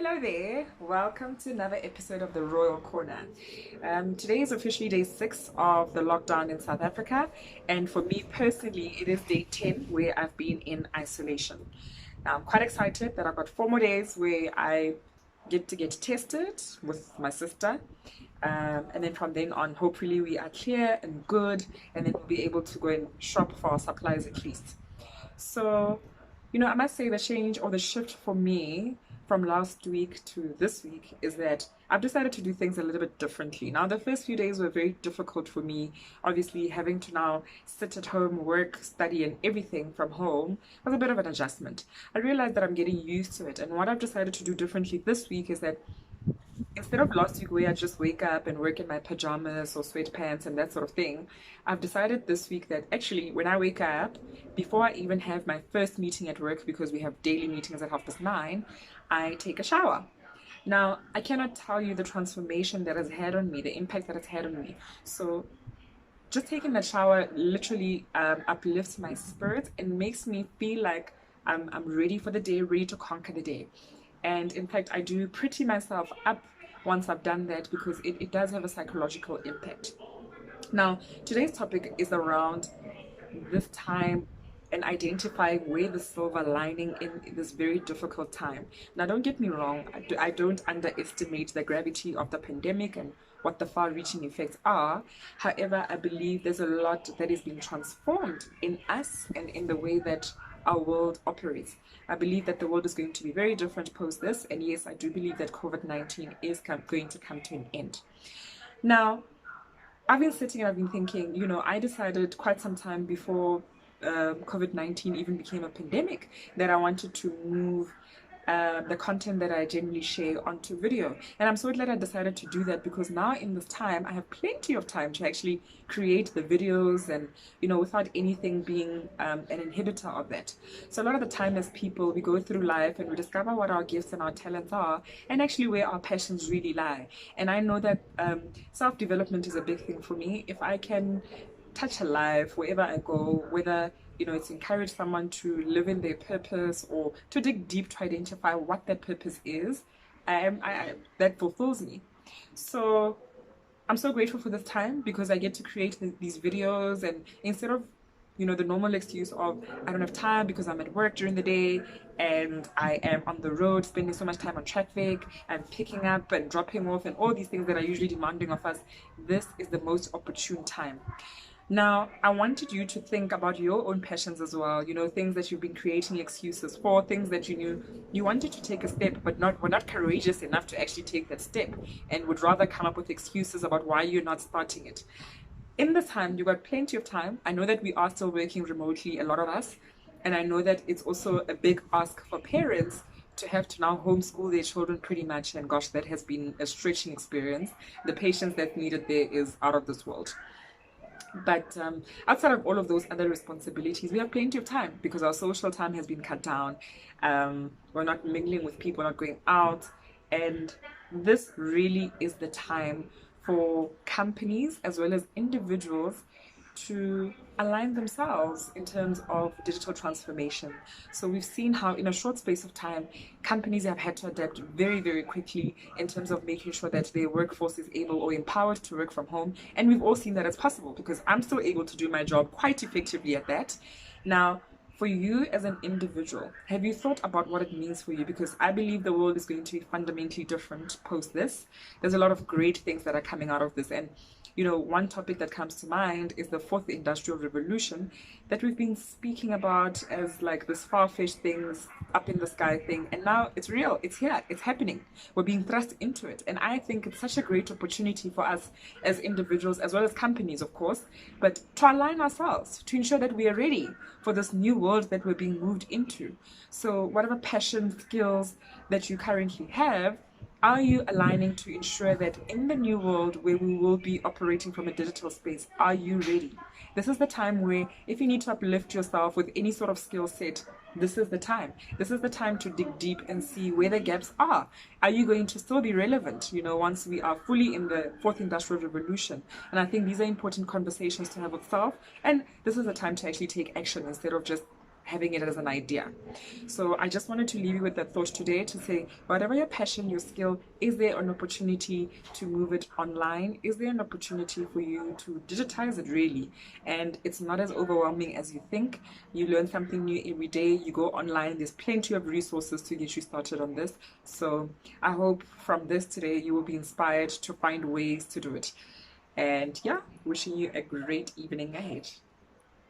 Hello there, welcome to another episode of the Royal Corner. Today is officially day 6 of the lockdown in South Africa, and for me personally, it is day 10 where I've been in isolation. Now, I'm quite excited that I've got 4 more days where I get to get tested with my sister, and then from then on, hopefully, we are clear and good, and then we'll be able to go and shop for our supplies at least. So, I must say the change or the shift for me from last week to this week is that I've decided to do things a little bit differently. Now, the first few days were very difficult for me. Obviously, having to now sit at home, work, study, and everything from home was a bit of an adjustment. I realized that I'm getting used to it, and what I've decided to do differently this week is that instead of last week where I just wake up and work in my pajamas or sweatpants and that sort of thing, I've decided this week that actually when I wake up, before I even have my first meeting at work, because we have daily meetings at 9:30, I take a shower. Now, I cannot tell you the transformation that has had on me, the impact that it's had on me. So just taking that shower literally uplifts my spirits and makes me feel like I'm ready for the day, ready to conquer the day. And in fact, I do pretty myself up once I've done that because it does have a psychological impact. Now, today's topic is around this time and identifying where the silver lining in this very difficult time. Now, don't get me wrong, I don't underestimate the gravity of the pandemic and what the far-reaching effects are. However, I believe there's a lot that is being transformed in us and in the way that our world operates. I believe that the world is going to be very different post this, and yes, I do believe that COVID-19 is going to come to an end. Now, I've been sitting and I've been thinking, I decided quite some time before COVID-19 even became a pandemic that I wanted to move the content that I generally share onto video. And I'm so glad I decided to do that because now in this time, I have plenty of time to actually create the videos and, without anything being an inhibitor of that. So a lot of the time as people, we go through life and we discover what our gifts and our talents are and actually where our passions really lie. And I know that self-development is a big thing for me. If I can touch a life wherever I go, whether it's encourage someone to live in their purpose or to dig deep to identify what that purpose is, that fulfills me. So I'm so grateful for this time because I get to create these videos, and instead of the normal excuse of I don't have time because I'm at work during the day and I am on the road spending so much time on traffic and picking up and dropping off and all these things that are usually demanding of us, this is the most opportune time. Now, I wanted you to think about your own passions as well, things that you've been creating excuses for, things that you knew you wanted to take a step, but were not courageous enough to actually take that step and would rather come up with excuses about why you're not starting it. In this time, you've got plenty of time. I know that we are still working remotely, a lot of us, and I know that it's also a big ask for parents to have to now homeschool their children pretty much, and gosh, that has been a stretching experience. The patience that's needed there is out of this world. But outside of all of those other responsibilities, we have plenty of time because our social time has been cut down. We're not mingling with people, not going out. And this really is the time for companies as well as individuals to align themselves in terms of digital transformation. So we've seen how in a short space of time, companies have had to adapt very, very quickly in terms of making sure that their workforce is able or empowered to work from home. And we've all seen that it's possible because I'm still able to do my job quite effectively at that. Now, for you as an individual, have you thought about what it means for you? Because I believe the world is going to be fundamentally different post this. There's a lot of great things that are coming out of this. And one topic that comes to mind is the fourth industrial revolution that we've been speaking about as like this far-fetched things up in the sky thing. And now it's real. It's here. It's happening. We're being thrust into it. And I think it's such a great opportunity for us as individuals, as well as companies, of course, but to align ourselves, to ensure that we are ready for this new world that we're being moved into. So whatever passion, skills that you currently have, are you aligning to ensure that in the new world where we will be operating from a digital space, are you ready? This is the time where if you need to uplift yourself with any sort of skill set, this is the time. This is the time to dig deep and see where the gaps are. Are you going to still be relevant, once we are fully in the fourth industrial revolution? And I think these are important conversations to have with self. And this is the time to actually take action instead of just having it as an idea. So I just wanted to leave you with that thought today to say, whatever your passion, your skill, is there an opportunity to move it online? Is there an opportunity for you to digitize it really? And it's not as overwhelming as you think. You learn something new every day. You go online. There's plenty of resources to get you started on this. So I hope from this today you will be inspired to find ways to do it. And yeah, wishing you a great evening ahead.